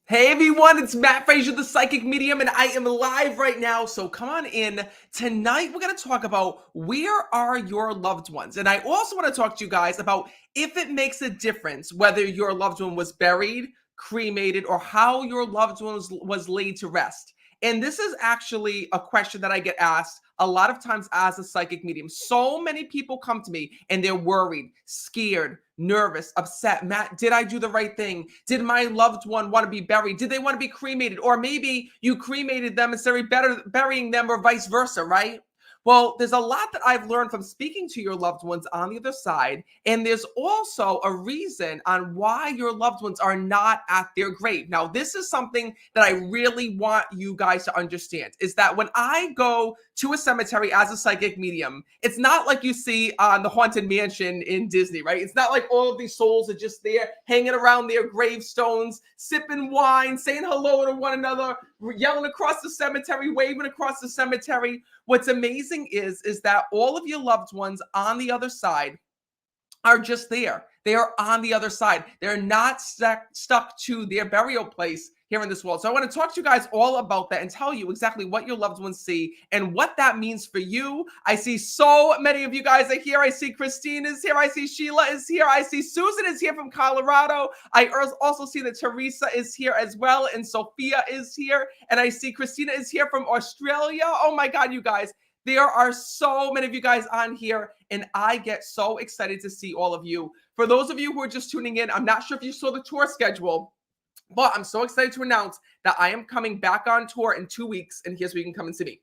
Hey everyone, it's Matt Fraser, the Psychic Medium, and I am live right now. So come on in. Tonight, we're going to talk about where are your loved ones? And I also want to talk to you guys about if it makes a difference whether your loved one was buried, cremated, or how your loved one was laid to rest. And this is actually a question that I get asked a lot of times as a psychic medium. So many people come to me and they're worried, scared, nervous, upset. Matt, did I do the right thing? Did my loved one want to be buried? Did they want to be cremated? Or maybe you cremated them instead of burying them, or vice versa, right? Well, there's a lot that I've learned from speaking to your loved ones on the other side. And there's also a reason on why your loved ones are not at their grave. Now, this is something that I really want you guys to understand, is that when I go to a cemetery as a psychic medium, it's not like you see on the Haunted Mansion in Disney, right? It's not like all of these souls are just there hanging around their gravestones, sipping wine, saying hello to one another, yelling across the cemetery, waving across the cemetery. What's amazing is that all of your loved ones on the other side are just there. They are on the other side. They're not stuck to their burial place here in this world. So I want to talk to you guys all about that and tell you exactly what your loved ones see and what that means for you. I see so many of you guys are here. I see Christine is here. I see Sheila is here. I see Susan is here from Colorado. I also see that Teresa is here as well, and Sophia is here. And I see Christina is here from Australia. Oh my God, you guys. There are so many of you guys on here, and I get so excited to see all of you. For those of you who are just tuning in, I'm not sure if you saw the tour schedule, but I'm so excited to announce that I am coming back on tour in 2 weeks, and here's where you can come and see me.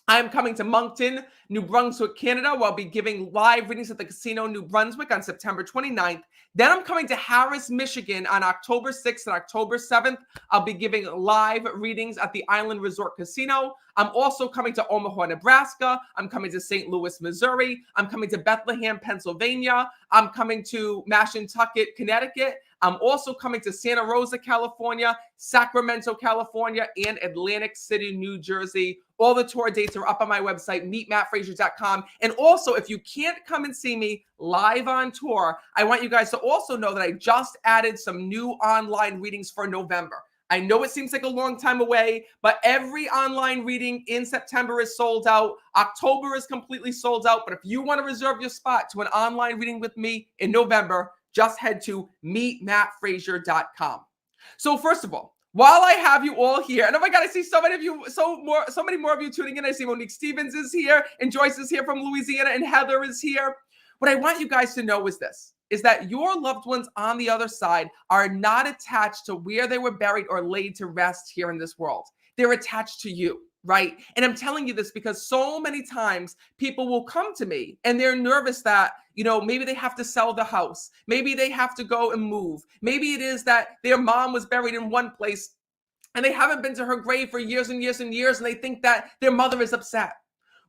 I am coming to Moncton, New Brunswick, Canada, where I'll be giving live readings at the Casino New Brunswick on September 29th. Then I'm coming to Harris, Michigan on October 6th and October 7th. I'll be giving live readings at the Island Resort Casino. I'm also coming to Omaha, Nebraska. I'm coming to St. Louis, Missouri. I'm coming to Bethlehem, Pennsylvania. I'm coming to Mashantucket, Connecticut. I'm also coming to Santa Rosa, California, Sacramento, California, and Atlantic City, New Jersey. All the tour dates are up on my website, meetmattfraser.com. And also, if you can't come and see me live on tour, I want you guys to also know that I just added some new online readings for November. I know it seems like a long time away, but every online reading in September is sold out. October is completely sold out. But if you want to reserve your spot to an online reading with me in November, just head to meetmattfraser.com. So first of all, while I have you all here, and oh my God, I see so many of you, so many more of you tuning in. I see Monique Stevens is here, and Joyce is here from Louisiana, and Heather is here. What I want you guys to know is this, is that your loved ones on the other side are not attached to where they were buried or laid to rest here in this world. They're attached to you, right? And I'm telling you this because so many times people will come to me and they're nervous that, maybe they have to sell the house. Maybe they have to go and move. Maybe it is that their mom was buried in one place and they haven't been to her grave for years and years and years, and they think that their mother is upset.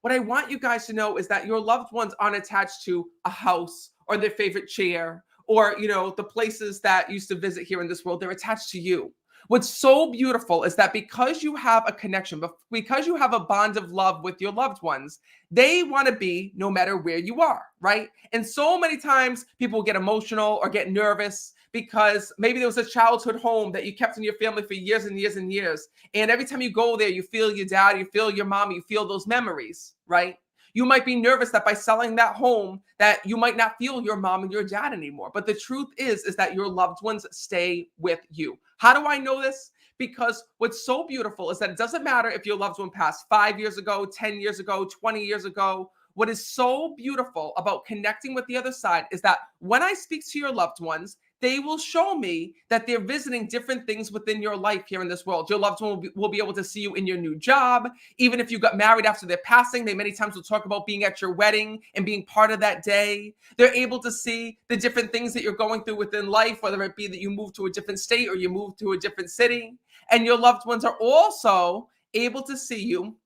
What I want you guys to know is that your loved ones aren't attached to a house or their favorite chair or, the places that used to visit here in this world. They're attached to you. What's so beautiful is that because you have a connection, because you have a bond of love with your loved ones, they want to be no matter where you are, right? And so many times people get emotional or get nervous because maybe there was a childhood home that you kept in your family for years and years and years. And every time you go there, you feel your dad, you feel your mom, you feel those memories, right? You might be nervous that by selling that home that you might not feel your mom and your dad anymore. But the truth is that your loved ones stay with you. How do I know this? Because what's so beautiful is that it doesn't matter if your loved one passed 5 years ago, 10 years ago, 20 years ago. What is so beautiful about connecting with the other side is that when I speak to your loved ones, they will show me that they're visiting different things within your life here in this world. Your loved one will be able to see you in your new job. Even if you got married after their passing, they many times will talk about being at your wedding and being part of that day. They're able to see the different things that you're going through within life, whether it be that you move to a different state or you move to a different city. And your loved ones are also able to see you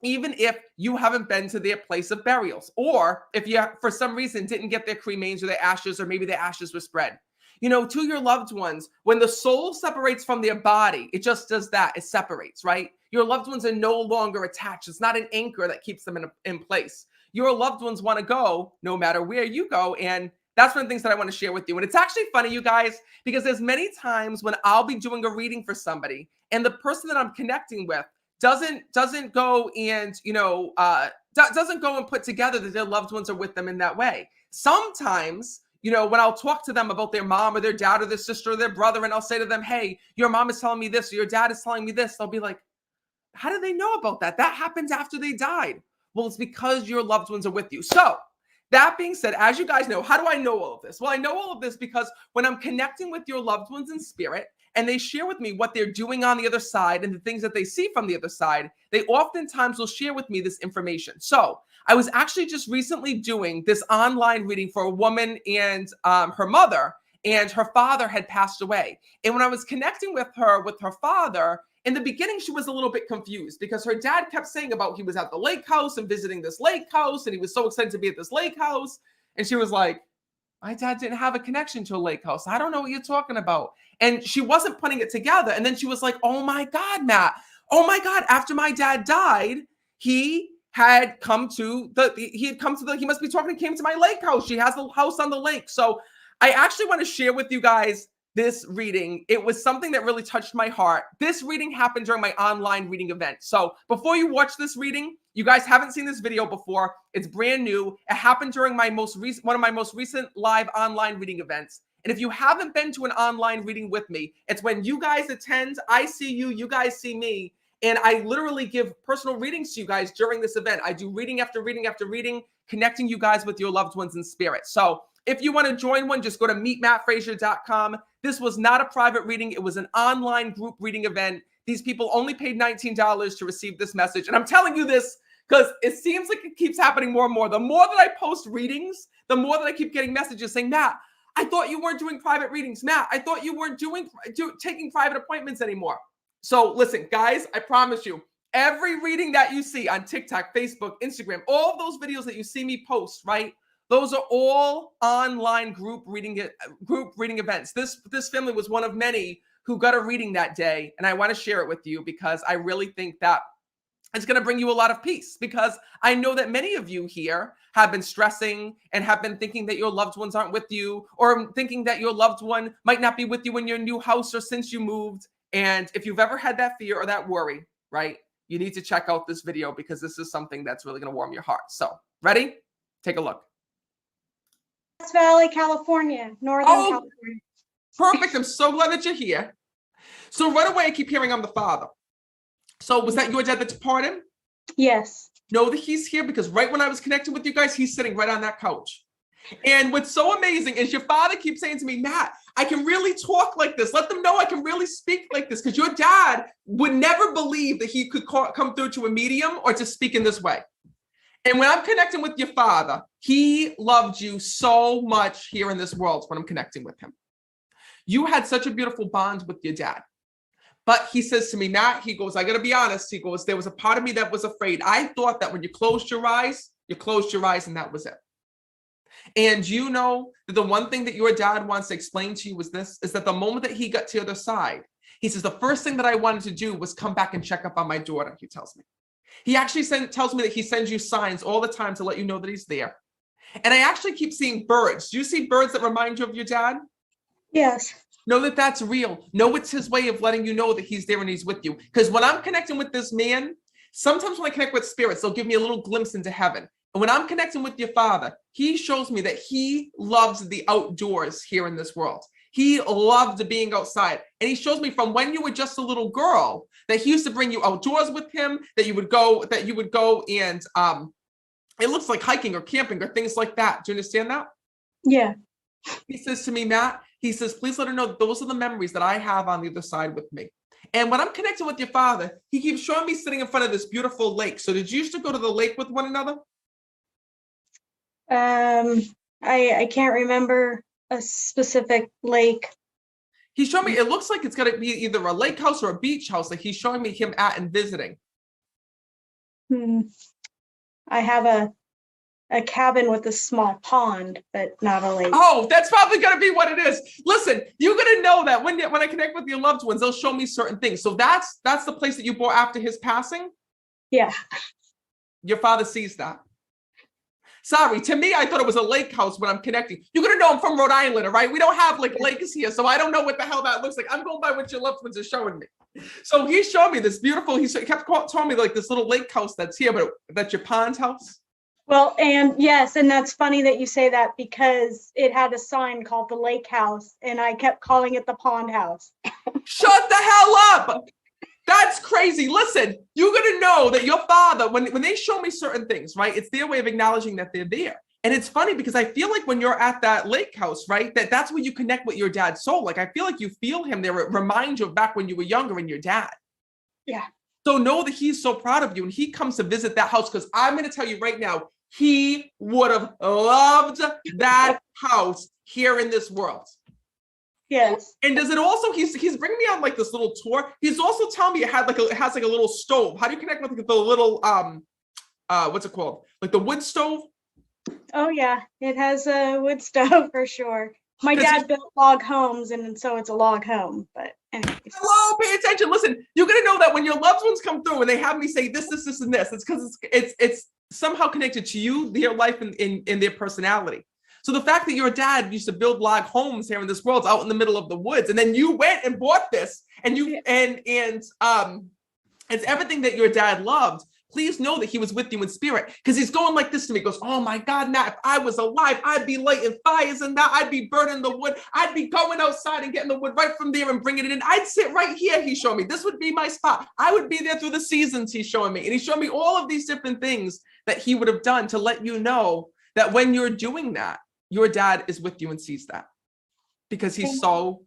even if you haven't been to their place of burials, or if you, for some reason, didn't get their cremains or their ashes, or maybe the ashes were spread. To your loved ones, when the soul separates from their body, it just does that. It separates, right? Your loved ones are no longer attached. It's not an anchor that keeps them in place. Your loved ones want to go no matter where you go, and that's one of the things that I want to share with you. And it's actually funny, you guys, because there's many times when I'll be doing a reading for somebody and the person that I'm connecting with doesn't go and, doesn't go and put together that their loved ones are with them in that way. Sometimes, when I'll talk to them about their mom or their dad or their sister or their brother, and I'll say to them, hey, your mom is telling me this, or your dad is telling me this, they'll be like, how did they know about that? That happened after they died. Well, it's because your loved ones are with you. So that being said, as you guys know, how do I know all of this? Well, I know all of this because when I'm connecting with your loved ones in spirit and they share with me what they're doing on the other side and the things that they see from the other side, they oftentimes will share with me this information. So I was actually just recently doing this online reading for a woman and her mother, and her father had passed away. And when I was connecting with her father, in the beginning, she was a little bit confused because her dad kept saying about he was at the lake house and visiting this lake house, and he was so excited to be at this lake house. And she was like, my dad didn't have a connection to a lake house. I don't know what you're talking about. And she wasn't putting it together. And then she was like, oh my God, Matt. Oh my God. After my dad died, he came to he must be talking, he came to my lake house. She has a house on the lake. So I actually want to share with you guys this reading. It was something that really touched my heart. This reading happened during my online reading event. So before you watch this reading, you guys haven't seen this video before. It's brand new. It happened during one of my most recent live online reading events. And if you haven't been to an online reading with me, it's when you guys attend, I see you, you guys see me. And I literally give personal readings to you guys during this event. I do reading after reading after reading, connecting you guys with your loved ones in spirit. So if you want to join one, just go to meetmattfraser.com. This was not a private reading. It was an online group reading event. These people only paid $19 to receive this message. And I'm telling you this because it seems like it keeps happening more and more. The more that I post readings, the more that I keep getting messages saying, Matt, I thought you weren't doing private readings. Matt, I thought you weren't taking private appointments anymore. So listen, guys, I promise you, every reading that you see on TikTok, Facebook, Instagram, all of those videos that you see me post, right? Those are all online group reading events. This family was one of many who got a reading that day, and I want to share it with you because I really think that it's going to bring you a lot of peace, because I know that many of you here have been stressing and have been thinking that your loved ones aren't with you, or thinking that your loved one might not be with you in your new house or since you moved. And if you've ever had that fear or that worry, right, you need to check out this video because this is something that's really going to warm your heart. So, ready? Take a look. Valley, California, Northern California. Perfect. I'm so glad that you're here. So right away, I keep hearing I'm the father. So was that your dad that departed? Yes. Know that he's here because right when I was connecting with you guys, he's sitting right on that couch. And what's so amazing is your father keeps saying to me, Matt, I can really talk like this. Let them know I can really speak like this, because your dad would never believe that he could come through to a medium or to speak in this way. And when I'm connecting with your father, he loved you so much here in this world when I'm connecting with him. You had such a beautiful bond with your dad. But he says to me, Matt, he goes, I got to be honest. He goes, there was a part of me that was afraid. I thought that when you closed your eyes and that was it. And you know that the one thing that your dad wants to explain to you is that the moment that he got to the other side, he says, the first thing that I wanted to do was come back and check up on my daughter, he tells me. He actually tells me that he sends you signs all the time to let you know that he's there. And I actually keep seeing birds. Do you see birds that remind you of your dad? Yes. Know that that's real. Know it's his way of letting you know that he's there and he's with you. Because when I'm connecting with this man, sometimes when I connect with spirits, they'll give me a little glimpse into heaven. And when I'm connecting with your father, he shows me that he loves the outdoors here in this world. He loved being outside. And he shows me from when you were just a little girl that he used to bring you outdoors with him, that you would go and it looks like hiking or camping or things like that. Do you understand that? Yeah. He says to me, Matt, he says, please let her know that those are the memories that I have on the other side with me. And when I'm connected with your father, he keeps showing me sitting in front of this beautiful lake. So did you used to go to the lake with one another? I can't remember a specific lake. He's showing me, it looks like it's going to be either a lake house or a beach house that he's showing me him at and visiting. I have a cabin with a small pond, but not a lake. Oh, that's probably going to be what it is. Listen, you're going to know that when I connect with your loved ones, they'll show me certain things. So that's the place that you bought after his passing? Yeah. Your father sees that. Sorry, to me, I thought it was a lake house when I'm connecting. You're gonna know I'm from Rhode Island, all right? We don't have like lakes here, so I don't know what the hell that looks like. I'm going by what your loved ones are showing me. So he showed me this beautiful, he kept telling me like this little lake house that's here, but that's your pond's house. Well, and yes, and that's funny that you say that because it had a sign called the lake house and I kept calling it the pond house. Shut the hell up. That's crazy. Listen, you're going to know that your father, when they show me certain things, right, it's their way of acknowledging that they're there. And it's funny because I feel like when you're at that lake house, right, that's where you connect with your dad's soul. Like, I feel like you feel him there. It reminds you of back when you were younger and your dad. Yeah. So know that he's so proud of you and he comes to visit that house because I'm going to tell you right now, he would have loved that house here in this world. Yes. And does it also, he's bringing me on like this little tour. He's also telling me it has like a little stove. How do you connect with the little, what's it called? Like the wood stove? Oh yeah, it has a wood stove for sure. My dad built log homes and so it's a log home, but anyways. Hello, pay attention. Listen, you're going to know that when your loved ones come through and they have me say this, and this, it's because it's somehow connected to you, their life, and in their personality. So the fact that your dad used to build log homes here in this world out in the middle of the woods, and then you went and bought this, and you and it's everything that your dad loved. Please know that he was with you in spirit, because he's going like this to me. He goes, oh my God, Nat, if I was alive, I'd be lighting fires and that I'd be burning the wood. I'd be going outside and getting the wood right from there and bringing it in. I'd sit right here, he showed me. This would be my spot. I would be there through the seasons, he's showing me. And he showed me all of these different things that he would have done to let you know that when you're doing that, your dad is with you and sees that, because he's so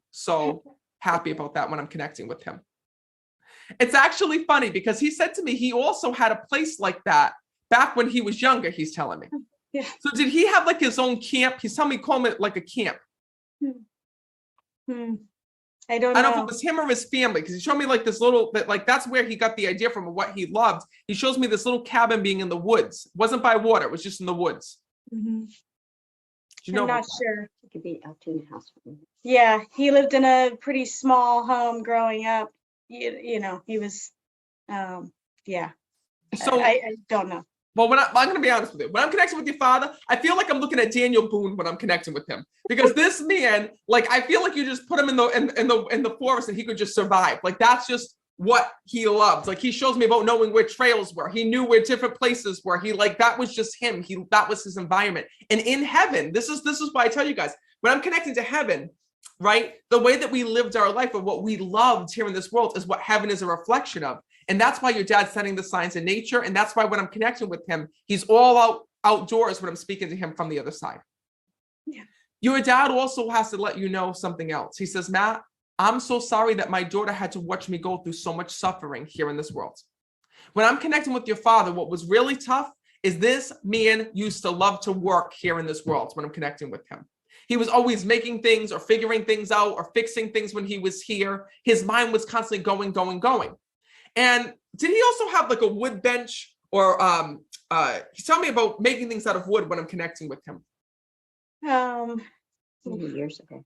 happy about that when I'm connecting with him. It's actually funny because he said to me, he also had a place like that back when he was younger, he's telling me. Yeah. So did he have like his own camp? He's telling me, call it like a camp. I don't know if it was him or his family, because he showed me like this little, like that's where he got the idea from of what he loved. He shows me this little cabin being in the woods. It wasn't by water, it was just in the woods. Mm-hmm. You know, I'm not sure. It could be out in the house. Yeah, he lived in a pretty small home growing up. You know, he was, yeah. So I don't know. Well, I'm going to be honest with you. When I'm connecting with your father, I feel like I'm looking at Daniel Boone when I'm connecting with him, because this man, like, I feel like you just put him in the forest and he could just survive. Like, that's just what he loved. Like, he shows me about knowing where trails were. He knew where different places were. That was just him. That was his environment. And in heaven, this is why I tell you guys, when I'm connecting to heaven, right, the way that we lived our life or what we loved here in this world is what heaven is a reflection of. And that's why your dad's setting the signs in nature. And that's why when I'm connecting with him, he's all outdoors when I'm speaking to him from the other side. Yeah. Your dad also has to let you know something else. He says, Matt, I'm so sorry that my daughter had to watch me go through so much suffering here in this world. When I'm connecting with your father, what was really tough is this man used to love to work here in this world when I'm connecting with him. He was always making things or figuring things out or fixing things when he was here. His mind was constantly going. And did he also have like a wood bench, or he's telling me about making things out of wood when I'm connecting with him? Many years ago.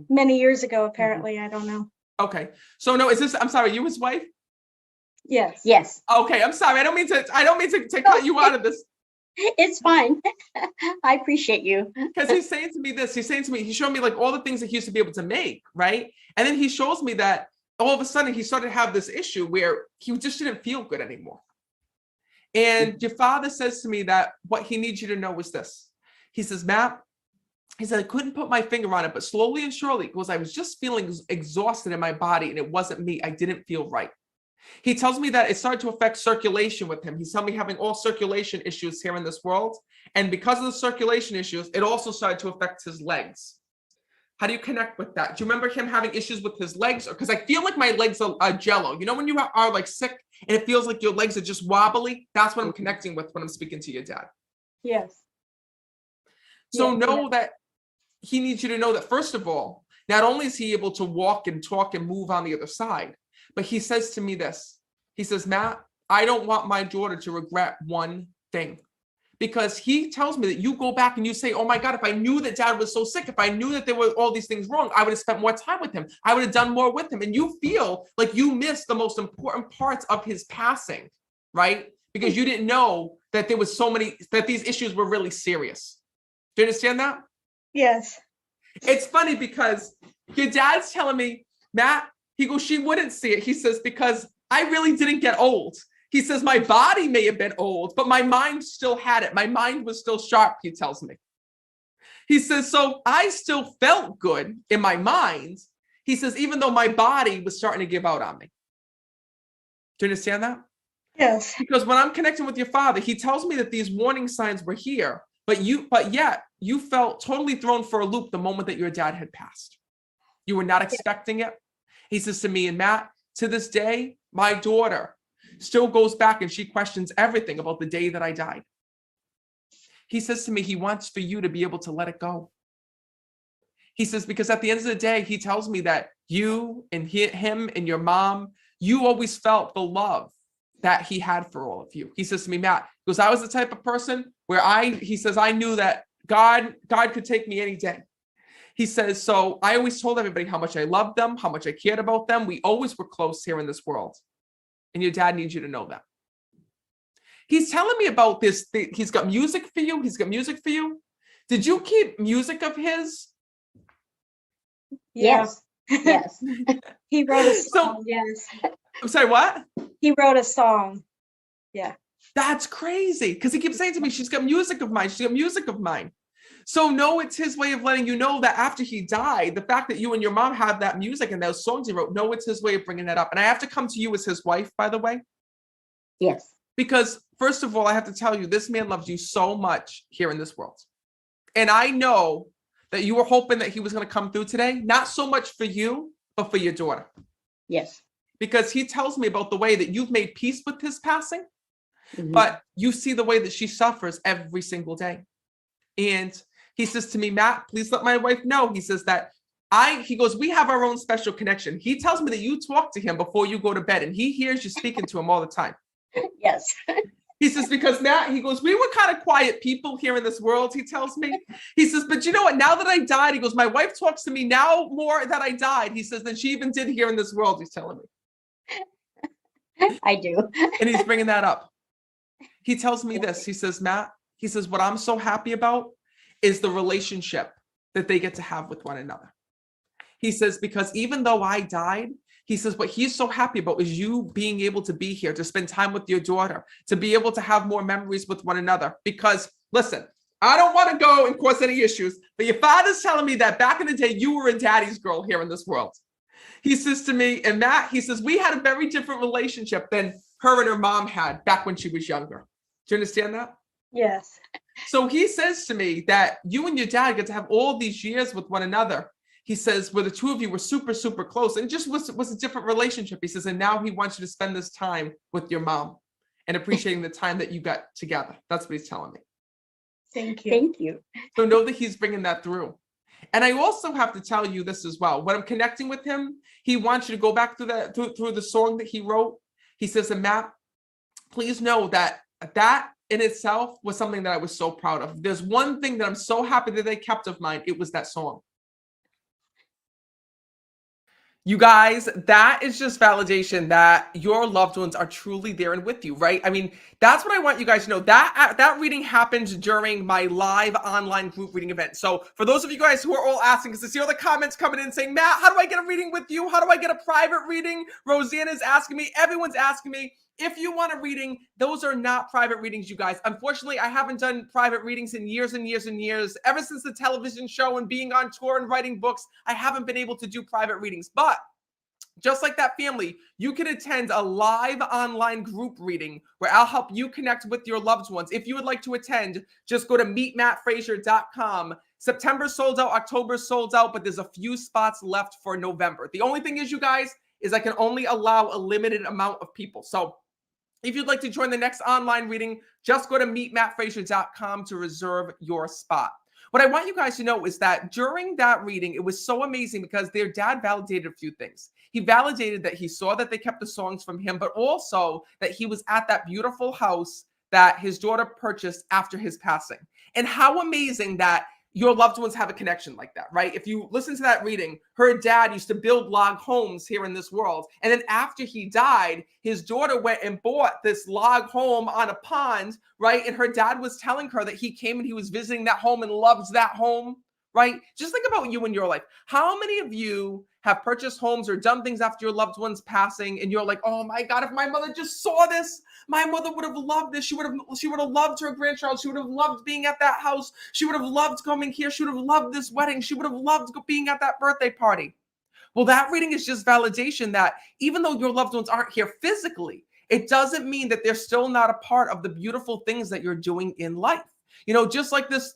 Many years ago, apparently. I don't know. Okay. So no, I'm sorry, you his wife? Yes. Yes. Okay, I'm sorry. I don't mean to cut you out of this. It's fine. I appreciate you. Because he's saying to me this, he showed me like all the things that he used to be able to make, right? And then he shows me that all of a sudden he started to have this issue where he just didn't feel good anymore. And your father says to me that what he needs you to know is this. He says, Matt, he said, I couldn't put my finger on it, but slowly and surely, because I was just feeling exhausted in my body and it wasn't me. I didn't feel right. He tells me that it started to affect circulation with him. He's telling me having all circulation issues here in this world. And because of the circulation issues, it also started to affect his legs. How do you connect with that? Do you remember him having issues with his legs? Because I feel like my legs are jello. You know, when you are like sick and it feels like your legs are just wobbly? That's what I'm connecting with when I'm speaking to your dad. Yes. So know that he needs you to know that, first of all, not only is he able to walk and talk and move on the other side, but he says to me this. He says, Matt, I don't want my daughter to regret one thing. Because he tells me that you go back and you say, oh my God, if I knew that dad was so sick, if I knew that there were all these things wrong, I would have spent more time with him. I would have done more with him. And you feel like you missed the most important parts of his passing, right? because you didn't know that there was that these issues were really serious. Do you understand that? Yes. It's funny because your dad's telling me, Matt, he goes, she wouldn't see it. He says, because I really didn't get old. He says, my body may have been old, but my mind still had it. My mind was still sharp, he tells me. He says, so I still felt good in my mind. He says, even though my body was starting to give out on me. Do you understand that? Yes. Because when I'm connecting with your father, he tells me that these warning signs were here, but yet you felt totally thrown for a loop the moment that your dad had passed. You were not expecting it. He says to me, and Matt, to this day, my daughter still goes back and she questions everything about the day that I died. He says to me, he wants for you to be able to let it go. He says, because at the end of the day, he tells me that you and him and your mom, you always felt the love that he had for all of you. He says to me, Matt, because I was the type of person where he says, I knew that God could take me any day. He says, so I always told everybody how much I loved them, how much I cared about them. We always were close here in this world. And your dad needs you to know that. He's telling me about this. He's got music for you. He's got music for you. Did you keep music of his? Yes. Yes. He wrote a So- song. Yes. I'm sorry, what? He wrote a song. Yeah. That's crazy. Because he keeps saying to me, she's got music of mine. She's got music of mine. So no, it's his way of letting you know that after he died, the fact that you and your mom have that music and those songs he wrote, no, it's his way of bringing that up. And I have to come to you as his wife, by the way. Yes. Because first of all, I have to tell you, this man loves you so much here in this world. And I know that you were hoping that he was going to come through today, not so much for you, but for your daughter. Yes. Because he tells me about the way that you've made peace with his passing, Mhm. but you see the way that she suffers every single day. And he says to me, Matt, please let my wife know. He says that he goes, we have our own special connection. He tells me that you talk to him before you go to bed and he hears you speaking to him all the time. Yes. He says, because Matt, he goes, we were kind of quiet people here in this world, he tells me. He says, but you know what? Now that I died, he goes, my wife talks to me now more that I died, he says, than she even did here in this world, he's telling me. I do. And he's bringing that up. He tells me this. He says, Matt, he says, what I'm so happy about is the relationship that they get to have with one another. He says, because even though I died, he says, what he's so happy about is you being able to be here, to spend time with your daughter, to be able to have more memories with one another. Because listen, I don't want to go and cause any issues, but your father's telling me that back in the day, you were a daddy's girl here in this world. He says to me, and Matt, he says, we had a very different relationship than her and her mom had back when she was younger. Do you understand that? Yes. So he says to me that you and your dad get to have all these years with one another. He says, where the two of you were super, super close and just was a different relationship. He says, and now he wants you to spend this time with your mom and appreciating the time that you got together. That's what he's telling me. Thank you. Thank you. So know that he's bringing that through. And I also have to tell you this as well. When I'm connecting with him, he wants you to go back through the song that he wrote. He says, and Matt, please know that in itself was something that I was so proud of. There's one thing that I'm so happy that they kept of mine. It was that song. You guys, that is just validation that your loved ones are truly there and with you, right? I mean, that's what I want you guys to know. That reading happened during my live online group reading event. So for those of you guys who are all asking, because I see all the comments coming in saying, Matt, how do I get a reading with you? How do I get a private reading? Rosanna's asking me. Everyone's asking me. If you want a reading, those are not private readings, you guys. Unfortunately, I haven't done private readings in years and years and years. Ever since the television show and being on tour and writing books, I haven't been able to do private readings. But just like that family, you can attend a live online group reading where I'll help you connect with your loved ones. If you would like to attend, just go to meetmattfraser.com. September sold out, October sold out, but there's a few spots left for November. The only thing is, you guys, is I can only allow a limited amount of people. So if you'd like to join the next online reading, just go to meetmattfraser.com to reserve your spot. What I want you guys to know is that during that reading, it was so amazing because their dad validated a few things. He validated that he saw that they kept the songs from him, but also that he was at that beautiful house that his daughter purchased after his passing. And how amazing that your loved ones have a connection like that, right? If you listen to that reading, her dad used to build log homes here in this world. And then after he died, his daughter went and bought this log home on a pond, right? And her dad was telling her that he came and he was visiting that home and loves that home, right? Just think about you in your life. How many of you have purchased homes or done things after your loved one's passing and you're like, oh my God, if my mother just saw this, my mother would have loved this. She would have loved her grandchild. She would have loved being at that house. She would have loved coming here. She would have loved this wedding. She would have loved being at that birthday party. Well, that reading is just validation that even though your loved ones aren't here physically, it doesn't mean that they're still not a part of the beautiful things that you're doing in life. You know, just like this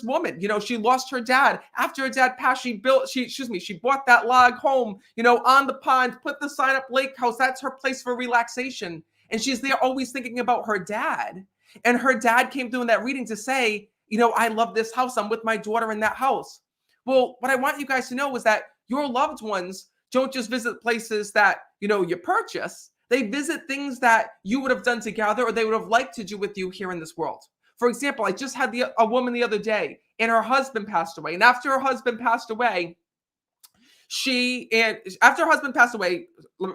woman, you know, she lost her dad. After her dad passed, she bought that log home, you know, on the pond, put the sign up lake house. That's her place for relaxation. And she's there always thinking about her dad. And her dad came through in that reading to say, you know, I love this house. I'm with my daughter in that house. Well, what I want you guys to know is that your loved ones don't just visit places that, you know, you purchase. They visit things that you would have done together or they would have liked to do with you here in this world. For example, I just had a woman the other day and her husband passed away. And after her husband passed away, hold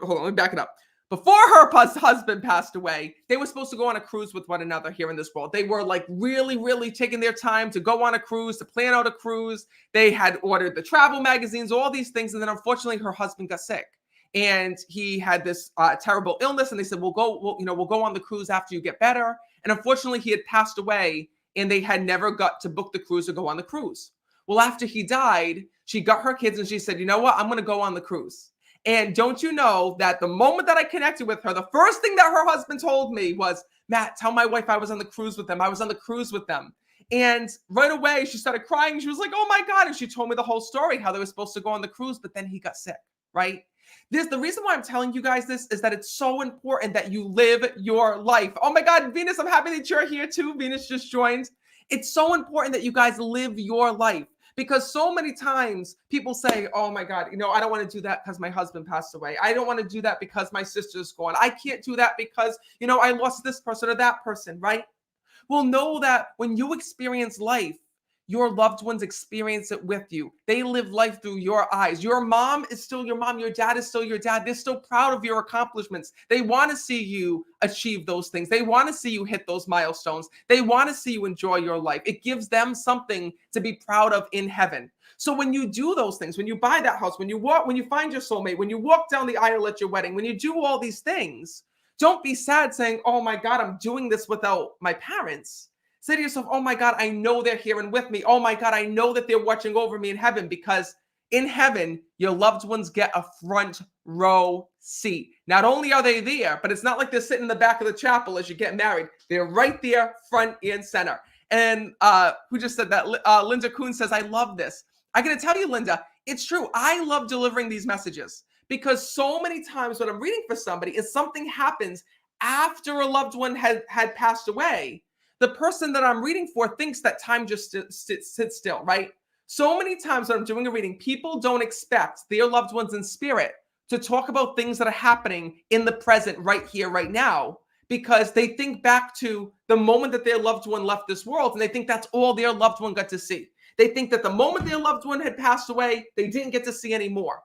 on, let me back it up. Before her husband passed away, they were supposed to go on a cruise with one another here in this world. They were like really, really taking their time to go on a cruise, to plan out a cruise. They had ordered the travel magazines, all these things. And then unfortunately, her husband got sick. And he had this terrible illness. And they said, we'll go on the cruise after you get better. And unfortunately, he had passed away and they had never got to book the cruise or go on the cruise. Well, after he died, she got her kids and she said, you know what? I'm going to go on the cruise. And don't you know that the moment that I connected with her, the first thing that her husband told me was, Matt, tell my wife I was on the cruise with them. I was on the cruise with them. And right away, she started crying. She was like, oh my God. And she told me the whole story, how they were supposed to go on the cruise, but then he got sick, right? The reason why I'm telling you guys this is that it's so important that you live your life. Oh my God, Venus, I'm happy that you're here too. Venus just joined. It's so important that you guys live your life because so many times people say, oh my God, you know, I don't want to do that because my husband passed away. I don't want to do that because my sister's gone. I can't do that because, you know, I lost this person or that person, right? Well, know that when you experience life, your loved ones experience it with you. They live life through your eyes. Your mom is still your mom. Your dad is still your dad. They're still proud of your accomplishments. They want to see you achieve those things. They want to see you hit those milestones. They want to see you enjoy your life. It gives them something to be proud of in heaven. So when you do those things, when you buy that house, when you find your soulmate, when you walk down the aisle at your wedding, when you do all these things, don't be sad saying, oh my God, I'm doing this without my parents. Say to yourself, oh my God, I know they're here and with me. Oh my God, I know that they're watching over me in heaven because in heaven, your loved ones get a front row seat. Not only are they there, but it's not like they're sitting in the back of the chapel as you get married. They're right there, front and center. And who just said that? Linda Kuhn says, I love this. I got to tell you, Linda, it's true. I love delivering these messages because so many times when I'm reading for somebody, if something happens after a loved one had passed away, the person that I'm reading for thinks that time just sits still, right? So many times when I'm doing a reading, people don't expect their loved ones in spirit to talk about things that are happening in the present right here, right now, because they think back to the moment that their loved one left this world and they think that's all their loved one got to see. They think that the moment their loved one had passed away, they didn't get to see anymore.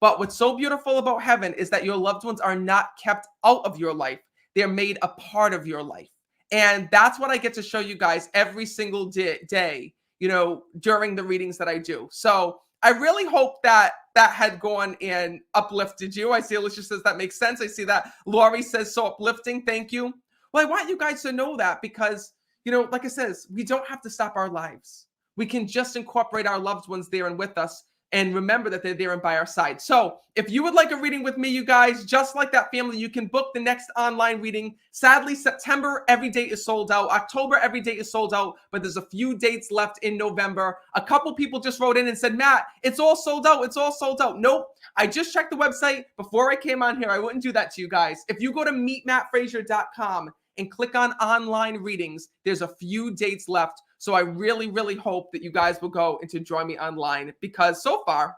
But what's so beautiful about heaven is that your loved ones are not kept out of your life. They're made a part of your life. And that's what I get to show you guys every single day, you know, during the readings that I do. So I really hope that had gone and uplifted you. I see Alicia says that makes sense. I see that Lori says so uplifting. Thank you. Well, I want you guys to know that because, you know, like I says, we don't have to stop our lives. We can just incorporate our loved ones there and with us and remember that they're there and by our side. So if you would like a reading with me, you guys, just like that family, you can book the next online reading. Sadly, September, every date is sold out. October, every date is sold out, but there's a few dates left in November. A couple people just wrote in and said, Matt, it's all sold out. It's all sold out. Nope. I just checked the website before I came on here. I wouldn't do that to you guys. If you go to meetmattfraser.com and click on online readings, there's a few dates left. So I really, really hope that you guys will go and to join me online because so far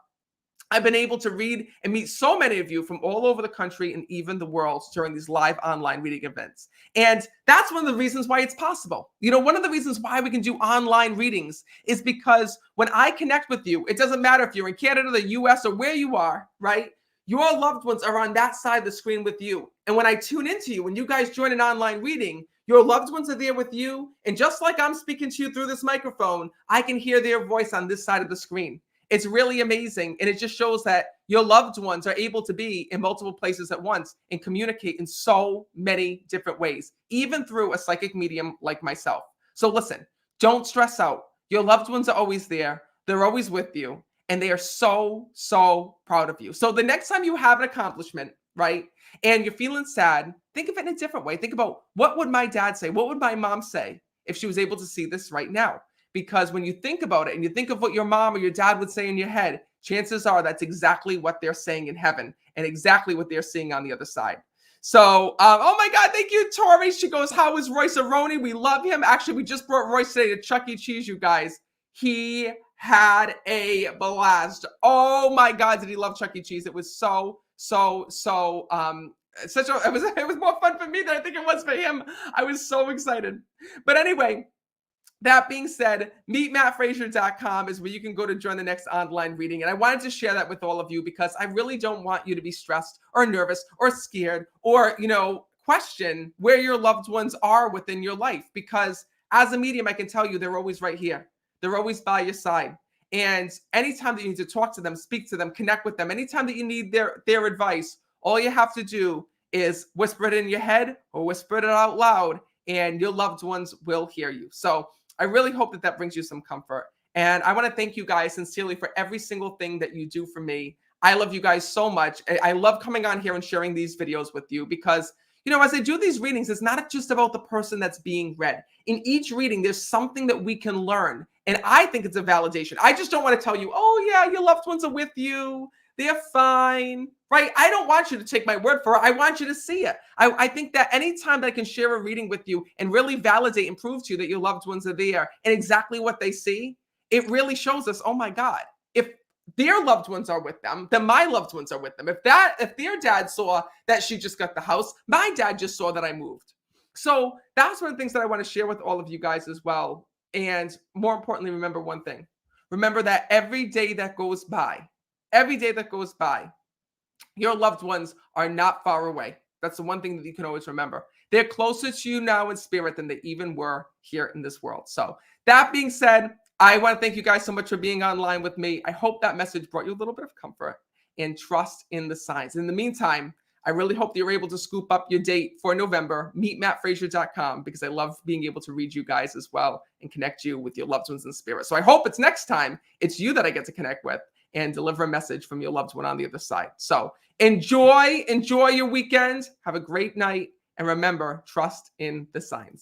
I've been able to read and meet so many of you from all over the country and even the world during these live online reading events. And that's one of the reasons why it's possible. One of the reasons why we can do online readings is because when I connect with you, it doesn't matter if you're in Canada, the US, or where you are, right? Your loved ones are on that side of the screen with you. And when I tune into you, when you guys join an online reading, your loved ones are there with you. And just like I'm speaking to you through this microphone, I can hear their voice on this side of the screen. It's really amazing. And it just shows that your loved ones are able to be in multiple places at once and communicate in so many different ways, even through a psychic medium like myself. So listen, don't stress out. Your loved ones are always there. They're always with you. And they are so, so proud of you. So the next time you have an accomplishment, right, and you're feeling sad, think of it in a different way. Think about, what would my dad say? What would my mom say if she was able to see this right now? Because when you think about it and you think of what your mom or your dad would say in your head, chances are that's exactly what they're saying in heaven and exactly what they're seeing on the other side. So, oh my God, thank you, Tori. She goes, how is Royce Aroni? We love him. Actually, we just brought Royce today to Chuck E. Cheese, you guys. He had a blast. Oh my God, did he love Chuck E. Cheese? It was it was more fun for me than I think it was for him. I was so excited. But anyway, that being said, meetmattfraser.com is where you can go to join the next online reading. And I wanted to share that with all of you because I really don't want you to be stressed or nervous or scared or, question where your loved ones are within your life. Because as a medium, I can tell you they're always right here. They're always by your side. And anytime that you need to talk to them, speak to them, connect with them, anytime that you need their advice, all you have to do is whisper it in your head or whisper it out loud, and your loved ones will hear you. So I really hope that brings you some comfort. And I want to thank you guys sincerely for every single thing that you do for me. I love you guys so much. I love coming on here and sharing these videos with you because, as I do these readings, it's not just about the person that's being read. In each reading, there's something that we can learn. And I think it's a validation. I just don't want to tell you, oh yeah, your loved ones are with you. They're fine, right? I don't want you to take my word for it. I want you to see it. I think that anytime that I can share a reading with you and really validate and prove to you that your loved ones are there and exactly what they see, it really shows us, oh my God, if their loved ones are with them, then my loved ones are with them. If their dad saw that she just got the house, my dad just saw that I moved. So that's one of the things that I want to share with all of you guys as well. And more importantly, remember one thing. Remember that every day that goes by, your loved ones are not far away. That's the one thing that you can always remember. They're closer to you now in spirit than they even were here in this world. So that being said, I want to thank you guys so much for being online with me. I hope that message brought you a little bit of comfort and trust in the signs. In the meantime, I really hope that you're able to scoop up your date for November, meetmattfraser.com, because I love being able to read you guys as well and connect you with your loved ones in spirit. So I hope it's next time it's you that I get to connect with and deliver a message from your loved one on the other side. So enjoy your weekend. Have a great night. And remember, trust in the signs.